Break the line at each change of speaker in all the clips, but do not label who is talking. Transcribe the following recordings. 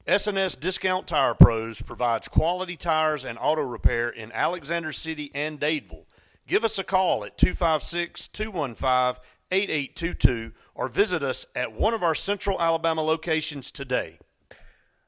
S&S Discount Tire Pros provides quality tires and auto repair in Alexander City and Dadeville. Give us a call at 256-215-8822 or visit us at one of our Central Alabama locations today.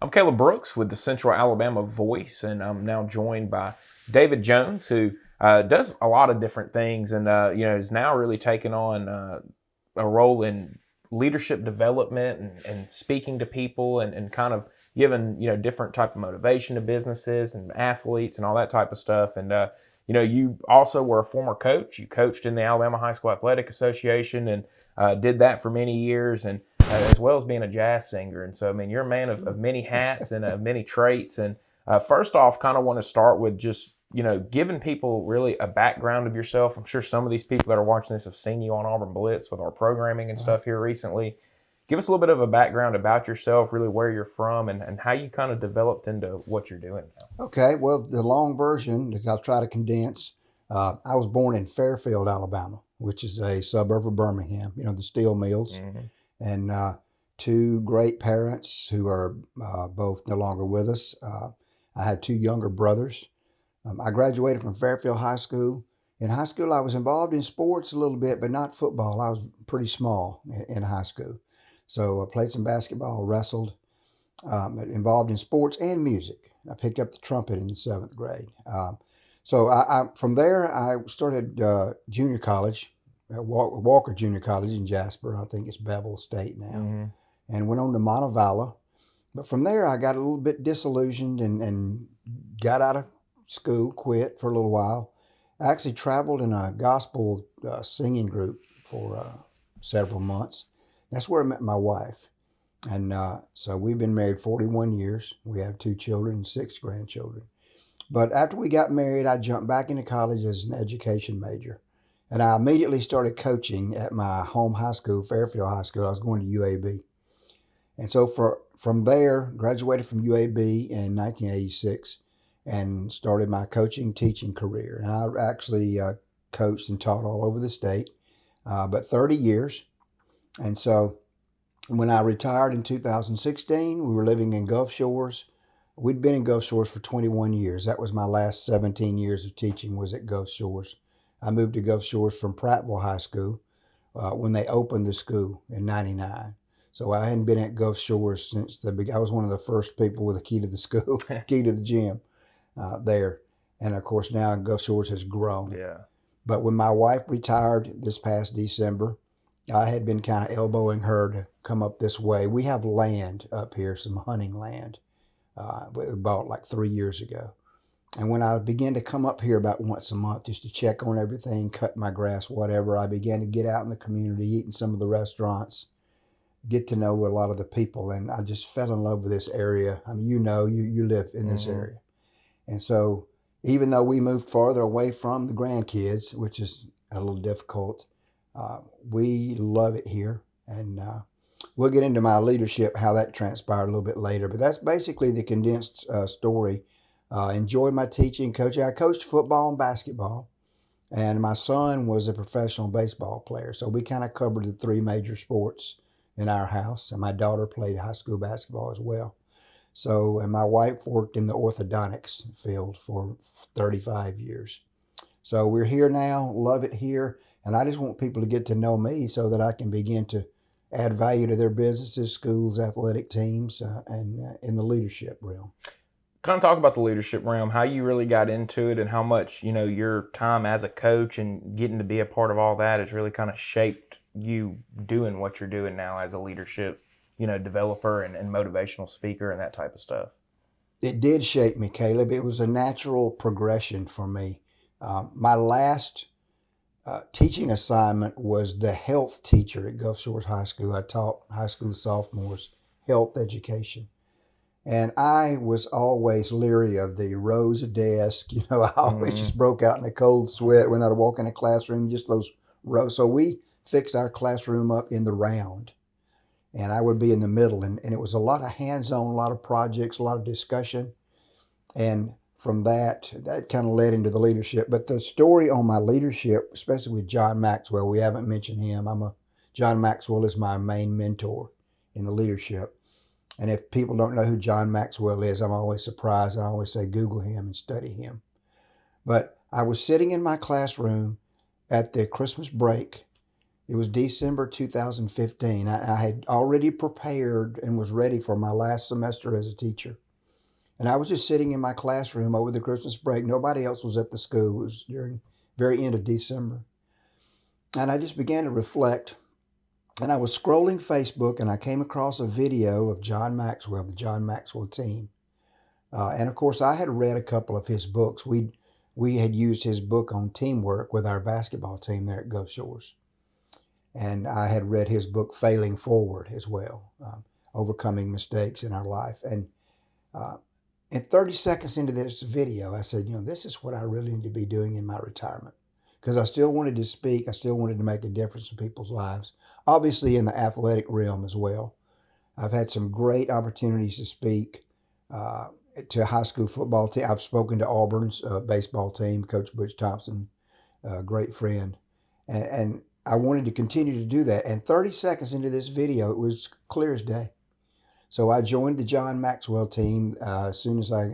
I'm Caleb Brooks with the Central Alabama Voice, and I'm now joined by David Jones, who does a lot of different things and is now really taking on a role in leadership development and speaking to people and kind of giving different type of motivation to businesses and athletes and all that type of stuff. And you also were a former coach. You coached in the Alabama High School Athletic Association and did that for many years, and as well as being a jazz singer. And so, I mean, you're a man of many hats and many traits. And first off, kind of want to start with just, giving people really a background of yourself. I'm sure some of these people that are watching this have seen you on Auburn Blitz with our programming and stuff here recently. Give us a little bit of a background about yourself, really where you're from and how you kind of developed into what you're doing now.
Okay, well, the long version, I'll try to condense. I was born in Fairfield, Alabama, which is a suburb of Birmingham, the steel mills. Mm-hmm. And two great parents who are both no longer with us. I had two younger brothers. I graduated from Fairfield High School. In high school, I was involved in sports a little bit, but not football. I was pretty small in high school. So I played some basketball, wrestled, involved in sports and music. I picked up the trumpet in the 7th grade. So from there, I started junior college, Walker Junior College in Jasper. I think it's Bevel State now. Mm-hmm. And went on to Montevallo. But from there, I got a little bit disillusioned and got out of school, quit for a little while. I actually traveled in a gospel singing group for several months. That's where I met my wife. And so we've been married 41 years. We have 2 children and 6 grandchildren. But after we got married, I jumped back into college as an education major. And I immediately started coaching at my home high school, Fairfield High School. I was going to UAB. And so from there, graduated from UAB in 1986 and started my coaching, teaching career. And I actually coached and taught all over the state, but 30 years. And so when I retired in 2016, we were living in Gulf Shores. We'd been in Gulf Shores for 21 years. That was my last 17 years of teaching was at Gulf Shores. I moved to Gulf Shores from Prattville High School when they opened the school in 99. So I hadn't been at Gulf Shores since I was one of the first people with a key to the school, key to the gym there. And of course now Gulf Shores has grown. Yeah. But when my wife retired this past December, I had been kind of elbowing her to come up this way. We have land up here, some hunting land. We bought like 3 years ago. And when I began to come up here about once a month just to check on everything, cut my grass, whatever, I began to get out in the community, eat in some of the restaurants, get to know a lot of the people. And I just fell in love with this area. I mean, you live in this mm-hmm. area. And so even though we moved farther away from the grandkids, which is a little difficult, we love it here. And we'll get into my leadership, how that transpired a little bit later. But that's basically the condensed story. Enjoyed my teaching, coaching. I coached football and basketball. And my son was a professional baseball player. So we kind of covered the 3 major sports in our house. And my daughter played high school basketball as well. So, and my wife worked in the orthodontics field for 35 years. So we're here now, love it here. And I just want people to get to know me so that I can begin to add value to their businesses, schools, athletic teams, and in the leadership realm.
Kind of talk about the leadership realm, how you really got into it and how much, your time as a coach and getting to be a part of all that has really kind of shaped you doing what you're doing now as a leadership, developer and motivational speaker and that type of stuff.
It did shape me, Caleb. It was a natural progression for me. My last teaching assignment was the health teacher at Gulf Shores High School. I taught high school sophomores health education. And I was always leery of the rows of desks. I always just broke out in a cold sweat when I'd walk in a classroom, just those rows. So we fixed our classroom up in the round. And I would be in the middle. And it was a lot of hands-on, a lot of projects, a lot of discussion. And from that kind of led into the leadership. But the story on my leadership, especially with John Maxwell, we haven't mentioned him. John Maxwell is my main mentor in the leadership. And if people don't know who John Maxwell is, I'm always surprised. I always say Google him and study him. But I was sitting in my classroom at the Christmas break. It was December 2015. I had already prepared and was ready for my last semester as a teacher. And I was just sitting in my classroom over the Christmas break. Nobody else was at the school. It was during the very end of December. And I just began to reflect. And I was scrolling Facebook, and I came across a video of John Maxwell, the John Maxwell team. And of course, I had read a couple of his books. We had used his book on teamwork with our basketball team there at Gulf Shores. And I had read his book, Failing Forward, as well, overcoming mistakes in our life. And 30 seconds into this video, I said, this is what I really need to be doing in my retirement. Because I still wanted to speak. I still wanted to make a difference in people's lives, obviously in the athletic realm as well. I've had some great opportunities to speak to a high school football team. I've spoken to Auburn's baseball team, Coach Butch Thompson, a great friend. And I wanted to continue to do that. And 30 seconds into this video, it was clear as day. So I joined the John Maxwell team as soon as I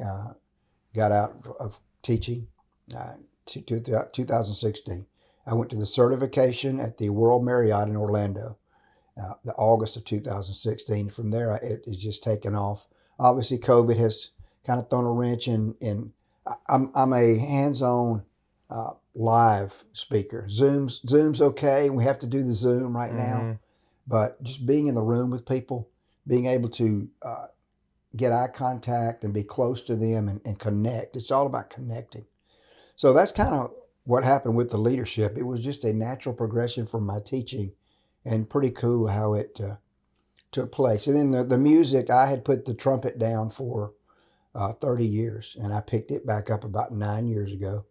got out of teaching. 2016. I went to the certification at the World Marriott in Orlando, the August of 2016. From there, it has just taken off. Obviously, COVID has kind of thrown a wrench in. I'm a hands-on live speaker. Zoom's okay, and we have to do the Zoom right now. But just being in the room with people, being able to get eye contact and be close to them and connect. It's all about connecting. So that's kind of what happened with the leadership. It was just a natural progression from my teaching, and pretty cool how it took place. And then the music, I had put the trumpet down for 30 years, and I picked it back up about 9 years ago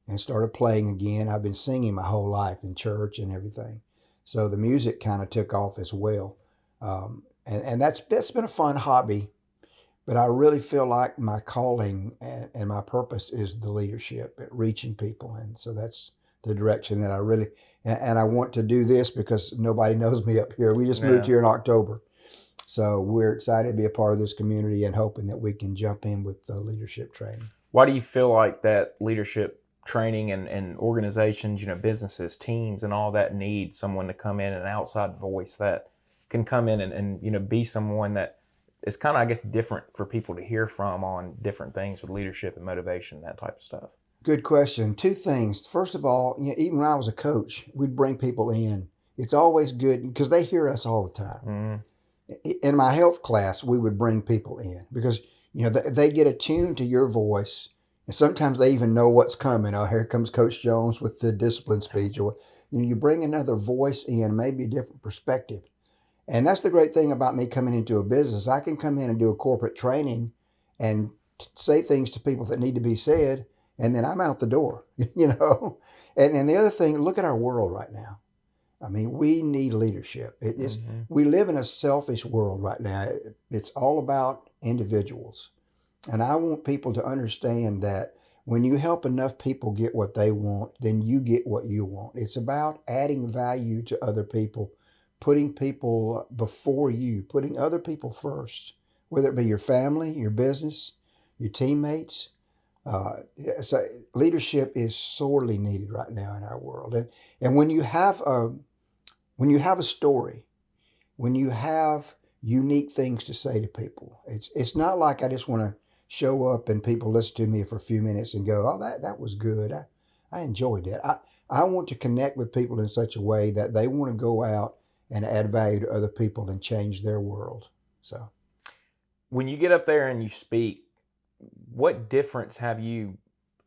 and started playing again. I've been singing my whole life in church and everything. So the music kind of took off as well. And that's been a fun hobby. But I really feel like my calling and my purpose is the leadership, at reaching people. And so that's the direction that I really, and I want to do this because nobody knows me up here. We just moved here in October. So we're excited to be a part of this community and hoping that we can jump in with the leadership training.
Why do you feel like that leadership training and organizations, businesses, teams, and all that need someone to come in, an outside voice that can come in and be someone that it's kind of, I guess, different for people to hear from on different things with leadership and motivation, that type of stuff?
Good question. Two things. First of all, even when I was a coach, we'd bring people in. It's always good because they hear us all the time. In my health class, we would bring people in because, they get attuned to your voice. And sometimes they even know what's coming. Oh, here comes Coach Jones with the discipline speech. Or, you bring another voice in, maybe a different perspective. And that's the great thing about me coming into a business. I can come in and do a corporate training and say things to people that need to be said, and then I'm out the door, And the other thing, look at our world right now. I mean, we need leadership. It is. We live in a selfish world right now. It's all about individuals. And I want people to understand that when you help enough people get what they want, then you get what you want. It's about adding value to other people, putting people before you, putting other people first, whether it be your family, your business, your teammates. So leadership is sorely needed right now in our world. And when you have a story, when you have unique things to say to people, it's not like I just want to show up and people listen to me for a few minutes and go, oh, that was good. I enjoyed it. I want to connect with people in such a way that they want to go out and add value to other people and change their world. So
when you get up there and you speak, what difference have you,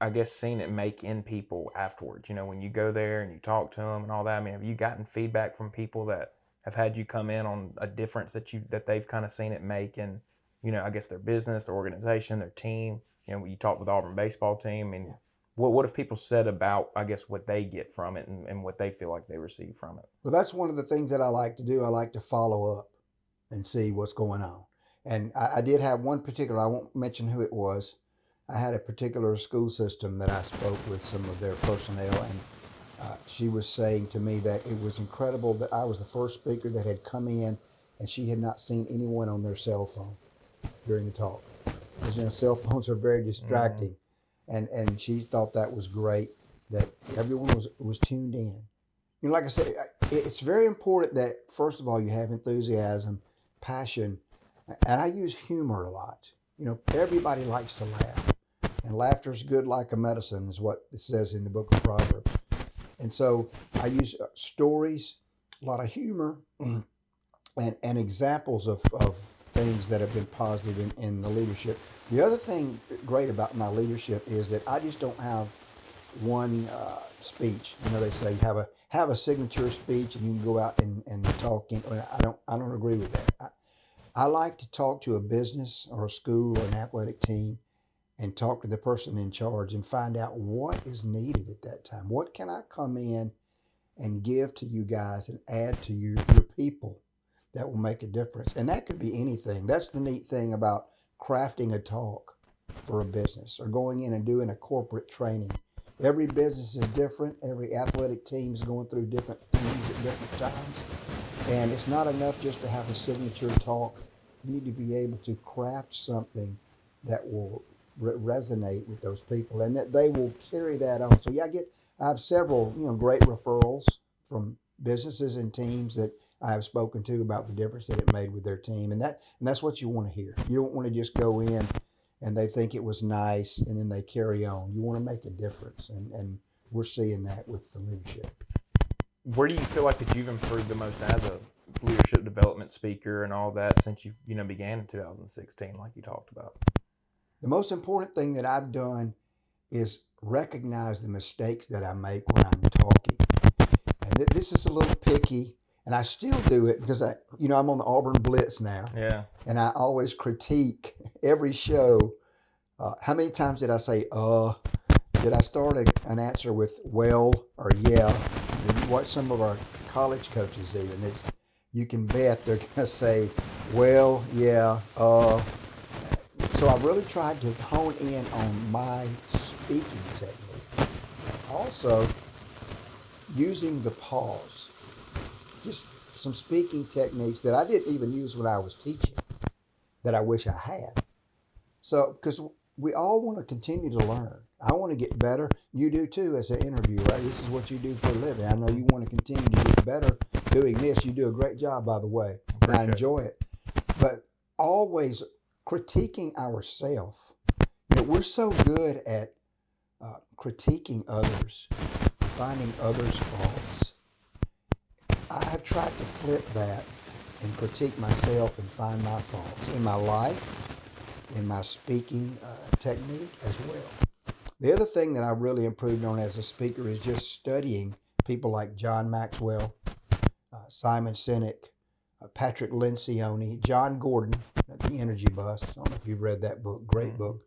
I guess, seen it make in people afterwards? When you go there and you talk to them and all that, I mean, have you gotten feedback from people that have had you come in on a difference that they've kind of seen it make in, I guess their business, their organization, their team? When you talk with the Auburn baseball team, I mean, what have people said about, I guess, what they get from it and what they feel like they receive from it?
Well, that's one of the things that I like to do. I like to follow up and see what's going on. And I did have one particular, I won't mention who it was. I had a particular school system that I spoke with some of their personnel, and she was saying to me that it was incredible that I was the first speaker that had come in and she had not seen anyone on their cell phone during the talk. Because cell phones are very distracting, and she thought that was great that everyone was tuned in. Like I said, it's very important that first of all you have enthusiasm, passion, and I use humor a lot. Everybody likes to laugh, and laughter is good like a medicine, is what it says in the book of Proverbs. And so I use stories, a lot of humor, and examples of things that have been positive in the leadership. The other thing great about my leadership is that I just don't have one speech. They say have a signature speech and you can go out and talk. I don't agree with that. I like to talk to a business or a school or an athletic team and talk to the person in charge and find out what is needed at that time. What can I come in and give to you guys and add to your people that will make a difference? And that could be anything. That's the neat thing about crafting a talk for a business or going in and doing a corporate training. Every business is different. Every athletic team is going through different things at different times. And it's not enough just to have a signature talk. You need to be able to craft something that will resonate with those people and that they will carry that on. So I have several great referrals from businesses and teams that I have spoken to about the difference that it made with their team. And that's what you want to hear. You don't want to just go in and they think it was nice and then they carry on. You want to make a difference. And we're seeing that with the leadership.
Where do you feel like that you've improved the most as a leadership development speaker and all that since you began in 2016, like you talked about?
The most important thing that I've done is recognize the mistakes that I make when I'm talking. And this is a little picky, and I still do it because I'm on the Sportz Blitz now.
Yeah.
And I always critique every show. How many times did I say, Did I start an answer with well or yeah? And you watch some of our college coaches do, and you can bet they're going to say, well, yeah, So I've really tried to hone in on my speaking technique. Also, using the pause. Just some speaking techniques that I didn't even use when I was teaching that I wish I had. So, because we all want to continue to learn. I want to get better. You do too as an interviewer, right? This is what you do for a living. I know you want to continue to get better doing this. You do a great job, by the way, and I enjoy it. But always critiquing ourselves. We're so good at critiquing others, finding others' faults. I have tried to flip that and critique myself and find my faults in my life, in my speaking technique as well. The other thing that I really improved on as a speaker is just studying people like John Maxwell, Simon Sinek, Patrick Lencioni, John Gordon, The Energy Bus. I don't know if you've read that book. Great book.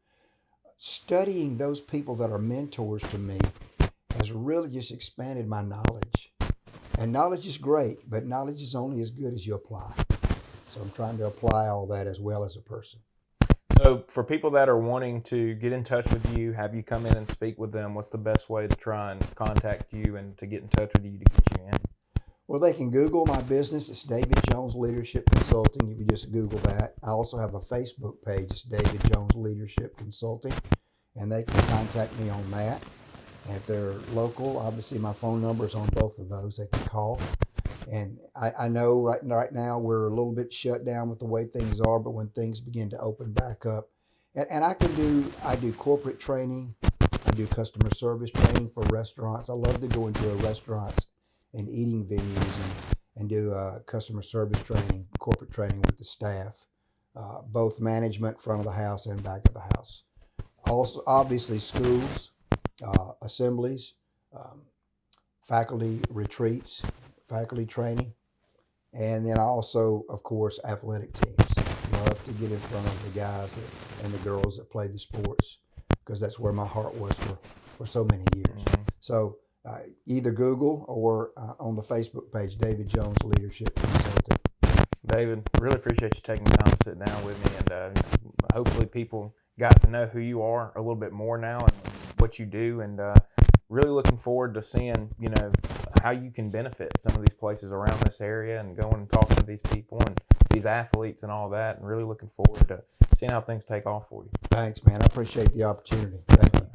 Studying those people that are mentors to me has really just expanded my knowledge. And knowledge is great, but knowledge is only as good as you apply. So I'm trying to apply all that as well as a person.
So for people that are wanting to get in touch with you, have you come in and speak with them, what's the best way to try and contact you and to get in touch with you to get you in?
Well, they can Google my business. It's David Jones Leadership Consulting. If you just Google that. I also have a Facebook page. It's David Jones Leadership Consulting. And they can contact me on that. And if they're local, obviously my phone number is on both of those. They can call. And I know right now we're a little bit shut down with the way things are, but when things begin to open back up, and I do corporate training. I do customer service training for restaurants. I love to go into a restaurants and eating venues and do customer service training, corporate training with the staff, both management, front of the house and back of the house. Also, obviously, schools, assemblies, faculty retreats, faculty training, and then also, of course, athletic teams. Love to get in front of the guys and the girls that play the sports because that's where my heart was for so many years. Mm-hmm. So either Google or on the Facebook page, David Jones Leadership Consulting.
David, really appreciate you taking the time to sit down with me, and hopefully people got to know who you are a little bit more now and what you do, and really looking forward to seeing, how you can benefit some of these places around this area and going and talking to these people and these athletes and all that, and really looking forward to seeing how things take off for you.
Thanks, man. I appreciate the opportunity. Thank you.